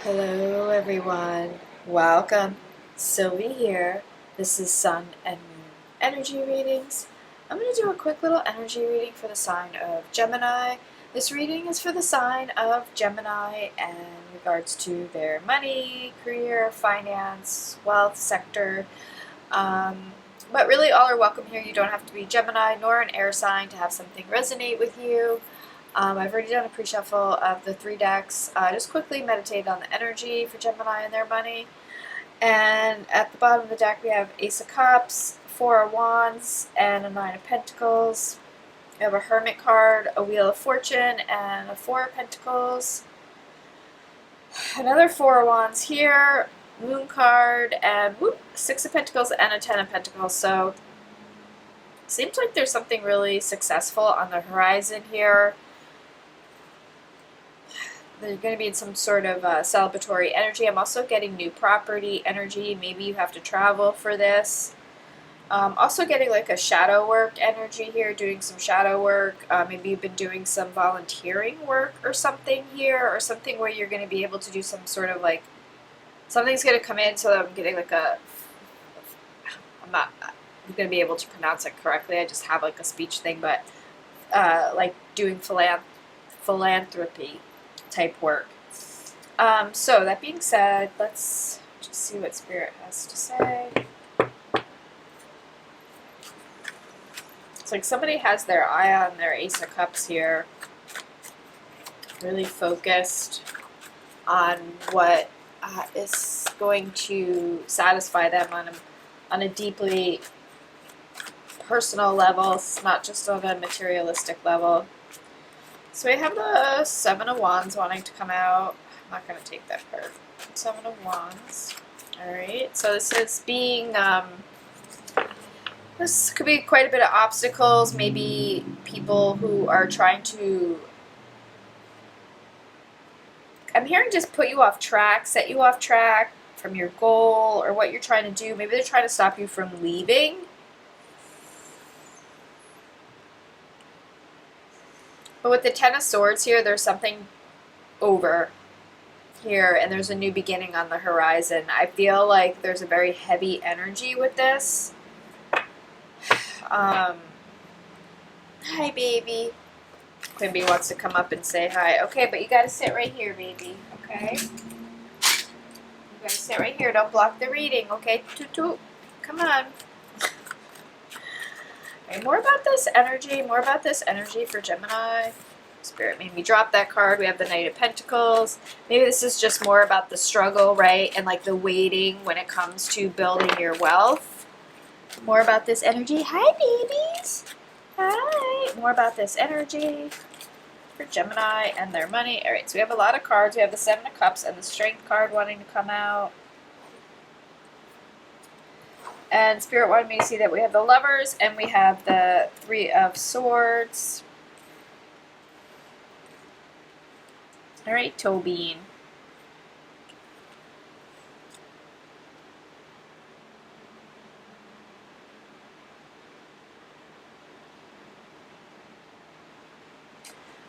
Hello everyone, welcome. Sylvie here. This is Sun and Moon energy readings. I'm going to do a quick little energy reading for the sign of Gemini. This reading is for the sign of Gemini and in regards to their money, career, finance, wealth sector. But really all are welcome here. You don't have to be Gemini nor an air sign to have something resonate with you. I've already done a pre-shuffle of the 3 decks. Just quickly meditate on the energy for Gemini and their money. And at the bottom of the deck we have Ace of Cups, 4 of Wands, and a 9 of Pentacles. We have a Hermit card, a Wheel of Fortune, and a 4 of Pentacles. Another 4 of Wands here, Moon card, and 6 of Pentacles and a 10 of Pentacles. So seems like there's something really successful on the horizon here. They're going to be in some sort of celebratory energy. I'm also getting new property energy. Maybe you have to travel for this. Also getting like a shadow work energy here, doing some shadow work. Maybe you've been doing some volunteering work or something here, or something where you're going to be able to do some sort of like, something's going to come in, so I'm getting like a, I'm not going to be able to pronounce it correctly. I just have like a speech thing, but like doing philanthropy type work. So that being said, let's just see what Spirit has to say. It's like somebody has their eye on their Ace of Cups here, really focused on what is going to satisfy them on a deeply personal level, not just on a materialistic level. So we have the 7 of Wands wanting to come out. I'm not going to take that card. 7 of Wands. Alright, so this is being, this could be quite a bit of obstacles. Maybe people who are trying to, I'm hearing just put you off track, set you off track from your goal or what you're trying to do. Maybe they're trying to stop you from leaving. But with the 10 of Swords here, there's something over here, and there's a new beginning on the horizon. I feel like there's a very heavy energy with this. Hi, baby. Quimby wants to come up and say hi. Okay, but you gotta sit right here, baby. Okay? You gotta sit right here. Don't block the reading, okay? Toot toot. Come on. Okay, more about this energy for Gemini. Spirit made me drop that card. We have the Knight of Pentacles. Maybe this is just more about the struggle, right? And like the waiting when it comes to building your wealth. More about this energy. Hi, babies. Hi. More about this energy for Gemini and their money. All right, so we have a lot of cards. We have the 7 of Cups and the Strength card wanting to come out. And Spirit wanted me to see that we have the Lovers and we have the 3 of Swords. All right, Tobin.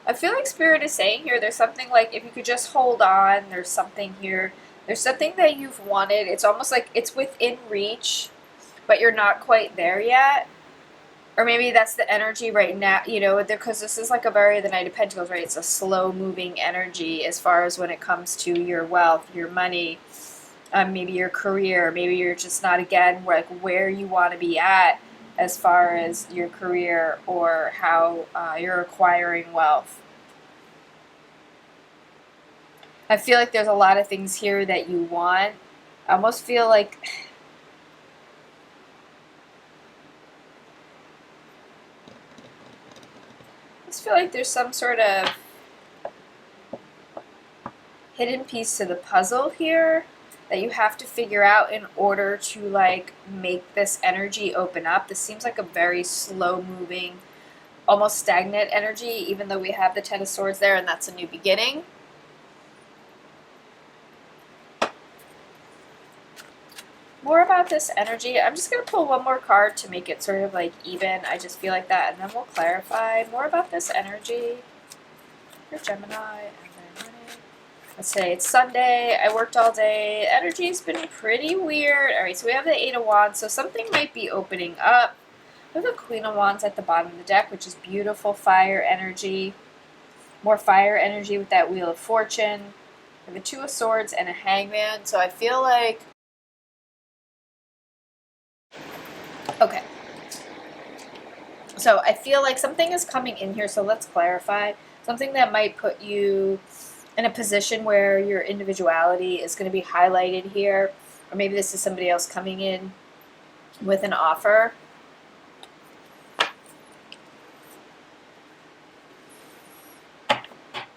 I feel like Spirit is saying here, there's something like, if you could just hold on, there's something here. There's something that you've wanted. It's almost like it's within reach, but you're not quite there yet. Or maybe that's the energy right now, you know, because this is like the Knight of Pentacles, right? It's a slow-moving energy as far as when it comes to your wealth, your money, maybe your career. Maybe you're just not, again, like where you want to be at as far as your career or how you're acquiring wealth. I feel like there's a lot of things here that you want. I almost feel like there's some sort of hidden piece to the puzzle here that you have to figure out in order to like make this energy open up. This seems like a very slow moving, almost stagnant energy, even though we have the 10 of Swords there and that's a new beginning. More about this energy. I'm just going to pull one more card to make it sort of like even. I just feel like that, and then we'll clarify more about this energy for Gemini and their money. let's say it's Sunday, I worked all day, energy's been pretty weird. All right, so we have the Eight of Wands, so something might be opening up. We have the Queen of Wands at the bottom of the deck, which is beautiful fire energy. More fire energy with that Wheel of Fortune. We have a Two of Swords and a Hangman, so I feel like... Okay. So I feel like something is coming in here, so let's clarify. Something that might put you in a position where your individuality is going to be highlighted here, or maybe this is somebody else coming in with an offer.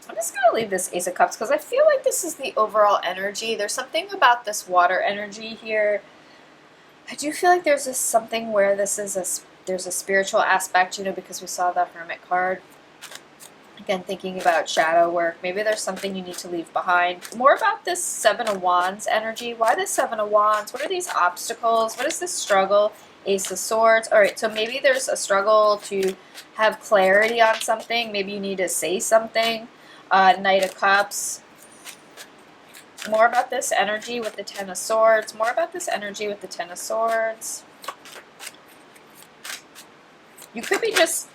I'm just going to leave this Ace of Cups because I feel like this is the overall energy. There's something about this water energy here. I do feel like there's something where this is there's a spiritual aspect, you know, because we saw the Hermit card. Again, thinking about shadow work. Maybe there's something you need to leave behind. More about this Seven of Wands energy. Why the Seven of Wands? What are these obstacles? What is this struggle? Ace of Swords. All right, so maybe there's a struggle to have clarity on something. Maybe you need to say something. Knight of Cups. More about this energy with the Ten of Swords. More about this energy with the Ten of Swords. You could be just...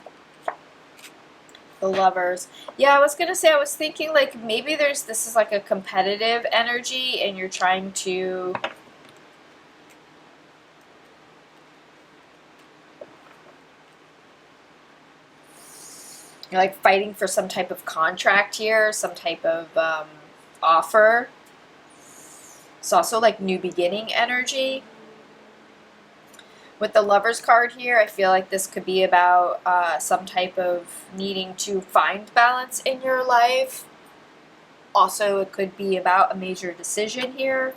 The Lovers. Yeah, I was going to say, I was thinking like maybe this is like a competitive energy and you're trying to... You're like fighting for some type of contract here, some type of offer. It's also like new beginning energy. With the Lovers card here, I feel like this could be about some type of needing to find balance in your life. Also, it could be about a major decision here.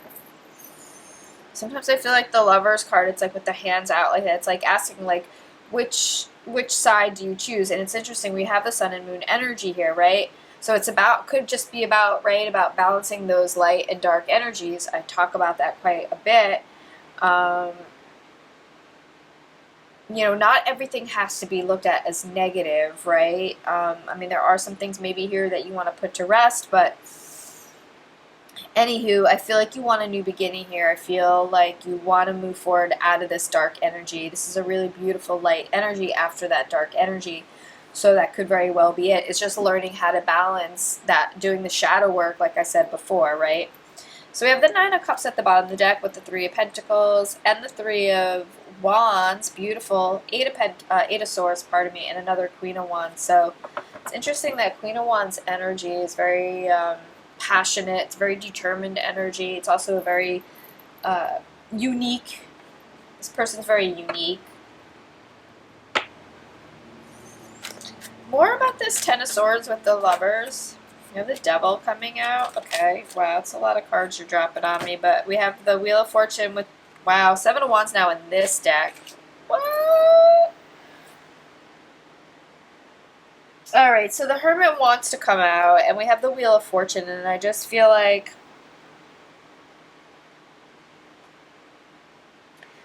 Sometimes I feel like the Lovers card, it's like with the hands out like that. It's like asking like, which side do you choose? And it's interesting, we have the Sun and Moon energy here, right? So it's about, could just be about, right, about balancing those light and dark energies. I talk about that quite a bit. You know, not everything has to be looked at as negative, right? I mean, there are some things maybe here that you want to put to rest, but anywho, I feel like you want a new beginning here. I feel like you want to move forward out of this dark energy. This is a really beautiful light energy after that dark energy, so that could very well be it. It's just learning how to balance that, doing the shadow work, like I said before, right? So we have the Nine of Cups at the bottom of the deck with the Three of Pentacles and the Three of Wands, beautiful, Eight of Swords, pardon me, and another Queen of Wands. So it's interesting that Queen of Wands energy is very passionate, it's very determined energy. It's also a very unique, this person's very unique. More about this Ten of Swords with the Lovers. You have the Devil coming out. Okay, wow, it's a lot of cards you're dropping on me, but we have the Wheel of Fortune with, wow, Seven of Wands now in this deck. What? Alright, so the Hermit wants to come out, and we have the Wheel of Fortune, and I just feel like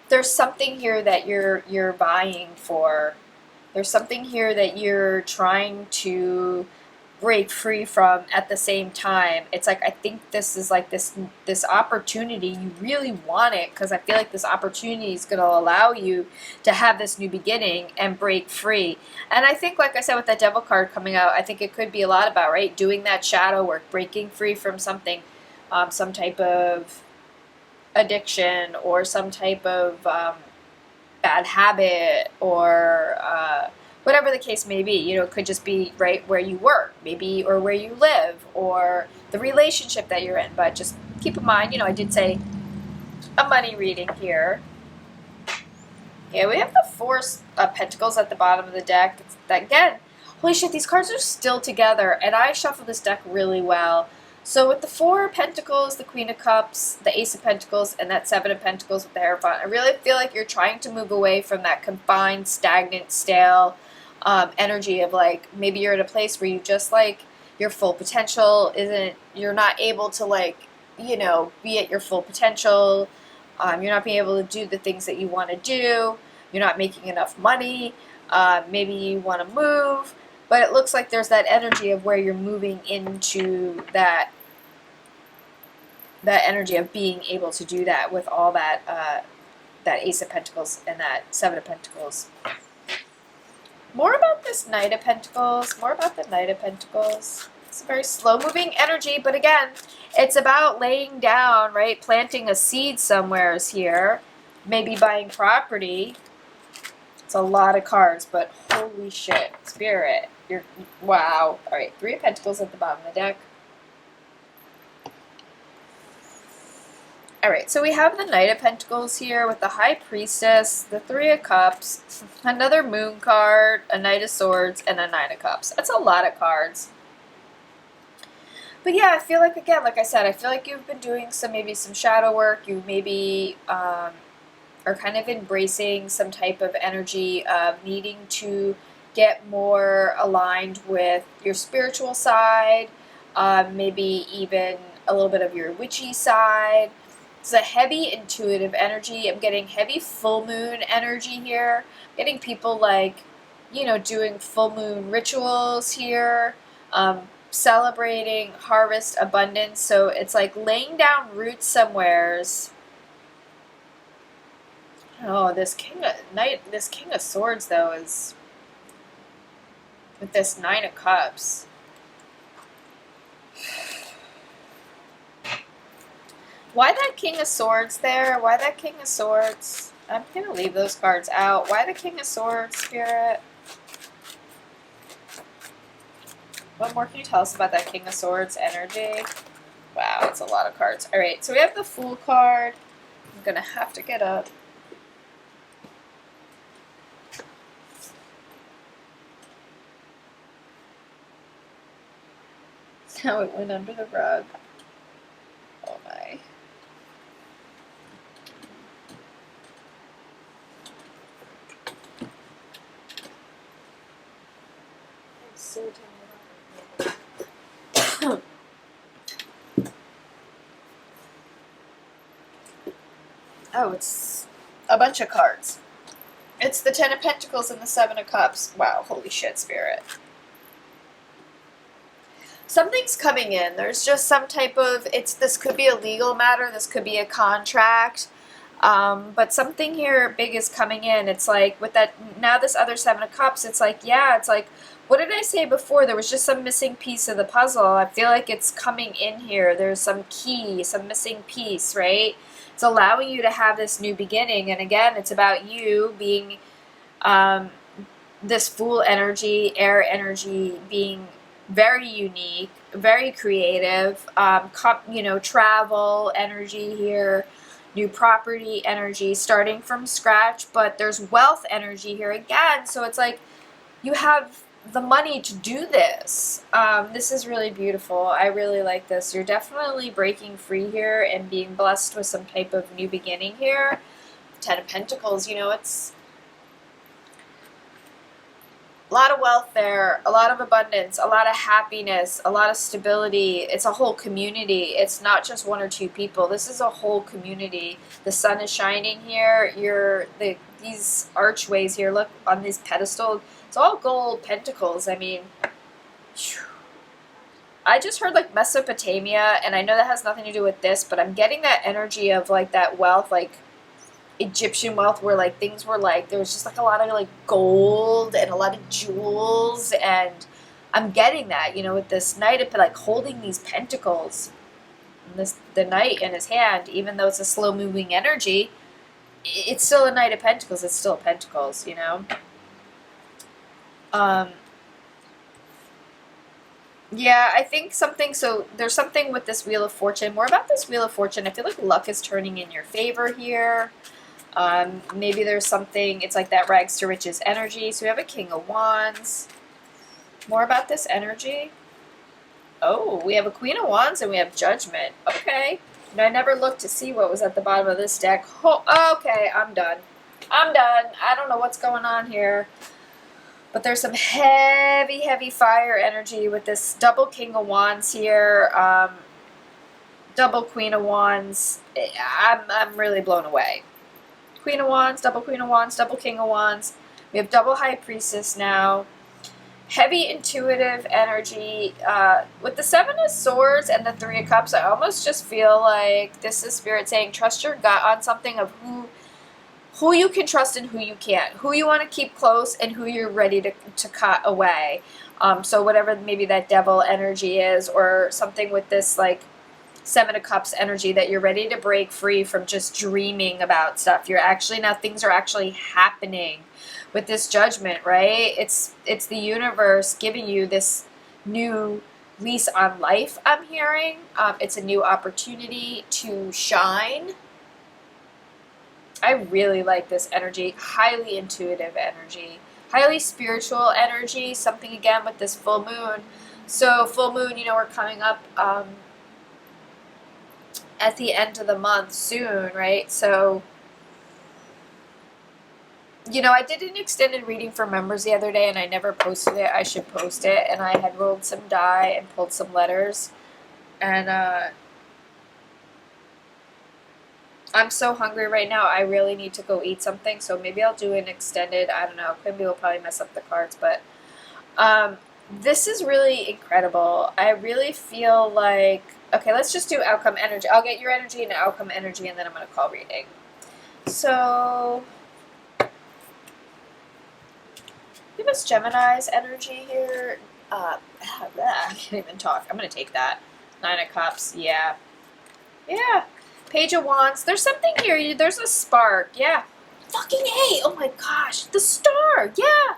there's something here that you're vying for. There's something here that you're trying to break free from at the same time. It's like, I think this is like this opportunity, you really want it, because I feel like this opportunity is going to allow you to have this new beginning and break free. And I think, like I said, with that Devil card coming out, I think it could be a lot about, right, doing that shadow work, breaking free from something, some type of addiction or some type of bad habit, or whatever the case may be. You know, it could just be right where you work, maybe, or where you live, or the relationship that you're in. But just keep in mind, you know, I did say a money reading here. Yeah, we have the Four of Pentacles at the bottom of the deck. That, again, holy shit, these cards are still together, and I shuffled this deck really well. So with the Four of Pentacles, the Queen of Cups, the Ace of Pentacles, and that Seven of Pentacles with the Hierophant, I really feel like you're trying to move away from that confined, stagnant, stale energy of like, maybe you're at a place where you just like, your full potential isn't, you're not able to like, you know, be at your full potential. You're not being able to do the things that you want to do. You're not making enough money. Maybe you want to move. But it looks like there's that energy of where you're moving into that that energy of being able to do that with all that that Ace of Pentacles and that Seven of Pentacles. More about this Knight of Pentacles. More about the Knight of Pentacles. It's a very slow-moving energy, but again, it's about laying down, right? Planting a seed somewheres here. Maybe buying property. It's a lot of cards, but holy shit. Spirit. Wow. Alright, Three of Pentacles at the bottom of the deck. Alright, so we have the Knight of Pentacles here with the High Priestess, the Three of Cups, another Moon card, a Knight of Swords, and a Nine of Cups. That's a lot of cards. But yeah, I feel like, again, like I said, I feel like you've been doing maybe some shadow work. You maybe are kind of embracing some type of energy of needing to get more aligned with your spiritual side, maybe even a little bit of your witchy side. It's a heavy intuitive energy. I'm getting heavy full moon energy here. I'm getting people like, you know, doing full moon rituals here, celebrating harvest abundance. So it's like laying down roots somewheres. Oh, this King of Swords though is with this Nine of Cups. Why that King of Swords there? Why that King of Swords? I'm going to leave those cards out. Why the King of Swords, Spirit? What more can you tell us about that King of Swords energy? Wow, that's a lot of cards. Alright, so we have the Fool card. I'm going to have to get up. Now it went under the rug. Oh my. I'm so tired. Oh, it's a bunch of cards. It's the Ten of Pentacles and the Seven of Cups. Wow, holy shit, Spirit. Something's coming in. There's just some type of, this could be a legal matter, this could be a contract, but something here big is coming in. It's like, with that, now this other Seven of Cups, it's like, yeah, it's like, what did I say before? There was just some missing piece of the puzzle. I feel like it's coming in here. There's some key, some missing piece, right? It's allowing you to have this new beginning, and again, it's about you being, this Fool energy, air energy, being very unique, very creative, you know, travel energy here, new property energy, starting from scratch, but there's wealth energy here again, so it's like you have the money to do this. This is really beautiful. I really like this. You're definitely breaking free here and being blessed with some type of new beginning here. Ten of Pentacles, you know, it's a lot of wealth there, a lot of abundance, a lot of happiness, a lot of stability. It's a whole community. It's not just one or two people. This is a whole community. The sun is shining here. These archways here, look, on this pedestal, it's all gold pentacles. I mean, whew. I just heard like Mesopotamia, and I know that has nothing to do with this, but I'm getting that energy of like that wealth, like Egyptian wealth, where like things were like, there was just like a lot of like gold and a lot of jewels, and I'm getting that, you know, with this knight of like holding these pentacles, and the knight in his hand, even though it's a slow moving energy, it's still a Knight of Pentacles. It's still Pentacles, you know. Yeah, I think something. So there's something with this Wheel of Fortune. More about this Wheel of Fortune. I feel like luck is turning in your favor here. Maybe there's something. It's like that rags to riches energy. So we have a King of Wands. More about this energy. Oh, we have a Queen of Wands and we have Judgment. Okay. And I never looked to see what was at the bottom of this deck. Oh, okay, I'm done. I'm done. I don't know what's going on here. But there's some heavy, heavy fire energy with this double King of Wands here. Double Queen of Wands. I'm really blown away. Queen of Wands, double Queen of Wands, double King of Wands. We have double High Priestess now. heavy intuitive energy. With the Seven of Swords and the Three of Cups, I almost just feel like this is Spirit saying trust your gut on something of who you can trust and who you can't, who you want to keep close and who you're ready to cut away. So whatever maybe that devil energy is, or something with this like Seven of Cups energy, that you're ready to break free from just dreaming about stuff. You're actually, now things are actually happening with this Judgment, right? It's the universe giving you this new lease on life, I'm hearing. It's a new opportunity to shine. I really like this energy. Highly intuitive energy. Highly spiritual energy. Something again with this full moon. So full moon, you know, we're coming up at the end of the month soon, right? So, you know, I did an extended reading for members the other day and I never posted it. I should post it. And I had rolled some die and pulled some letters. And I'm so hungry right now. I really need to go eat something. So maybe I'll do an extended, I don't know. Maybe we'll probably mess up the cards. But this is really incredible. I really feel like, okay, let's just do outcome energy. I'll get your energy and outcome energy, and then I'm going to call reading. So, give us Gemini's energy here. I can't even talk. I'm going to take that. Nine of Cups, yeah. Yeah. Page of Wands. There's something here. There's a spark, yeah. Fucking A. Oh my gosh. The star, yeah.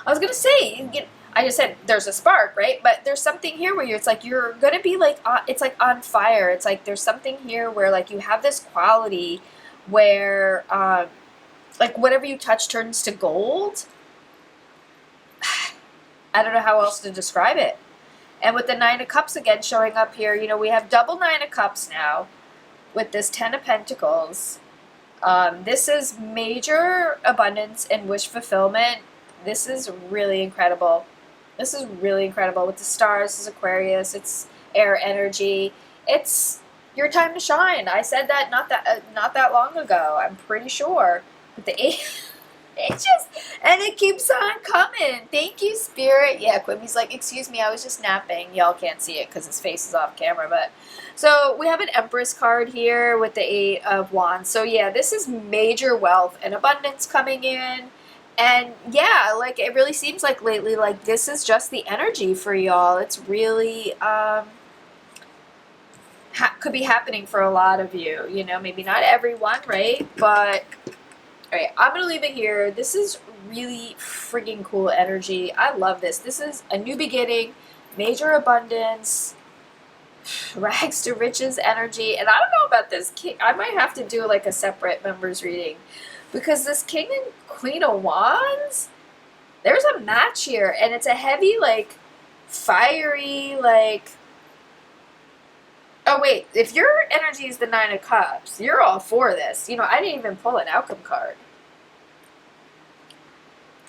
I was going to say, I just said there's a spark, right? But there's something here where it's like you're going to be like, it's like on fire. It's like there's something here where like you have this quality where like whatever you touch turns to gold. I don't know how else to describe it. And with the Nine of Cups again showing up here, you know, we have double Nine of Cups now with this Ten of Pentacles. This is major abundance and wish fulfillment. This is really incredible. This is really incredible. With the stars, this is Aquarius. It's air energy. It's your time to shine. I said that not that long ago. I'm pretty sure. But the it keeps on coming. Thank you, Spirit. Yeah, Quimmy's like, excuse me, I was just napping. Y'all can't see it because his face is off camera. But so we have an Empress card here with the Eight of Wands. So yeah, this is major wealth and abundance coming in. And yeah, like it really seems like lately, like this is just the energy for y'all. It's really could be happening for a lot of you. You know, maybe not everyone, right? But all right, I'm gonna leave it here. This is really freaking cool energy. I love this. This is a new beginning, major abundance, rags to riches energy. And I don't know about this king. I might have to do like a separate members reading. Because this King and Queen of Wands, there's a match here. And it's a heavy, like, fiery, like... Oh, wait. If your energy is the Nine of Cups, you're all for this. You know, I didn't even pull an outcome card.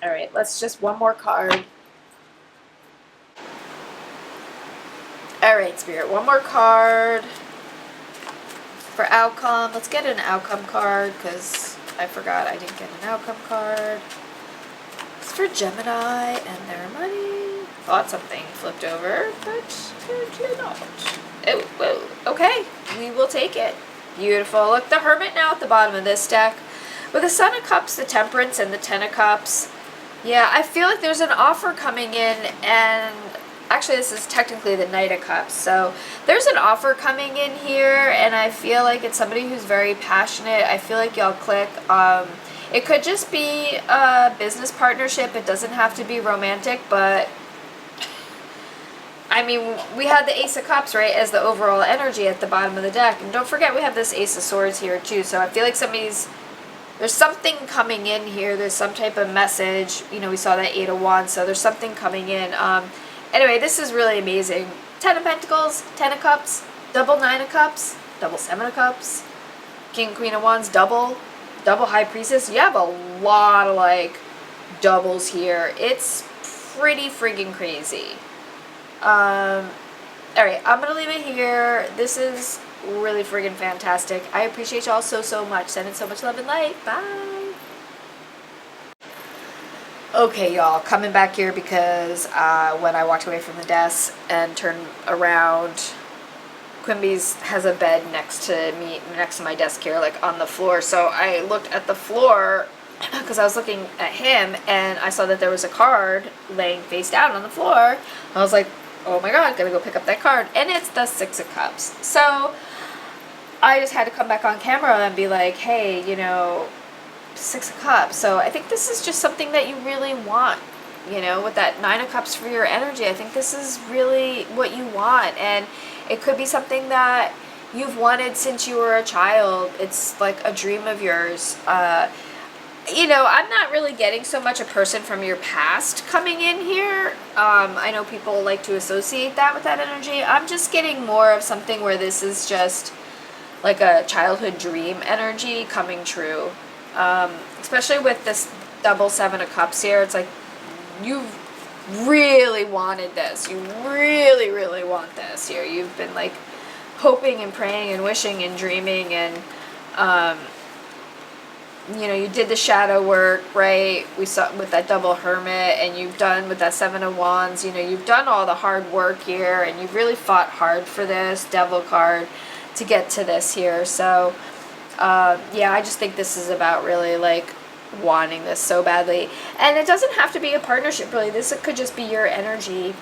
All right, let's just one more card. All right, Spirit, one more card for outcome. Let's get an outcome card because... I forgot I didn't get an outcome card. It's for Gemini and their money. Thought something flipped over, but apparently not. Oh, whoa. Okay, we will take it. Beautiful. Look, the Hermit now at the bottom of this deck. With the Son of Cups, the Temperance, and the Ten of Cups. Yeah, I feel like there's an offer coming in, and actually this is technically the Knight of Cups, so there's an offer coming in here, and I feel like it's somebody who's very passionate. I feel like y'all click. It could just be a business partnership. It doesn't have to be romantic, but I mean, we had the Ace of Cups, right, as the overall energy at the bottom of the deck, and don't forget we have this Ace of Swords here too, so I feel like there's something coming in here. There's some type of message. You know, we saw that Eight of Wands, so there's something coming in. Anyway, this is really amazing. Ten of Pentacles, Ten of Cups, double Nine of Cups, double Seven of Cups, King, Queen of Wands, double High Priestess. You have a lot of, like, doubles here. It's pretty freaking crazy. Alright, I'm going to leave it here. This is really freaking fantastic. I appreciate y'all so much. Sending so much love and light. Bye. Okay, y'all, coming back here because when I walked away from the desk and turned around, Quimby's has a bed next to me, next to my desk here, like on the floor. So I looked at the floor because I was looking at him, and I saw that there was a card laying face down on the floor. I was like, oh my god, gotta go pick up that card. And it's the Six of Cups. So I just had to come back on camera and be like, hey, you know, Six of Cups. So I think this is just something that you really want, you know, with that Nine of Cups for your energy. I think this is really what you want, and it could be something that you've wanted since you were a child. It's like a dream of yours. You know, I'm not really getting so much a person from your past coming in here. I know people like to associate that with that energy. I'm just getting more of something where this is just like a childhood dream energy coming true. Especially with this double Seven of Cups here. It's like you've really wanted this. You really, really want this here. You've been like hoping and praying and wishing and dreaming, and you know, you did the shadow work, right? We saw with that double Hermit, and you've done with that Seven of Wands. You know, you've done all the hard work here, and you've really fought hard for this Devil card to get to this here. So yeah, I just think this is about really like wanting this so badly. And it doesn't have to be a partnership, really. This could just be your energy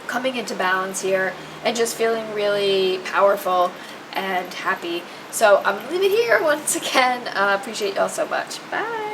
coming into balance here and just feeling really powerful and happy. So I'm going to leave it here once again. Appreciate y'all so much. Bye.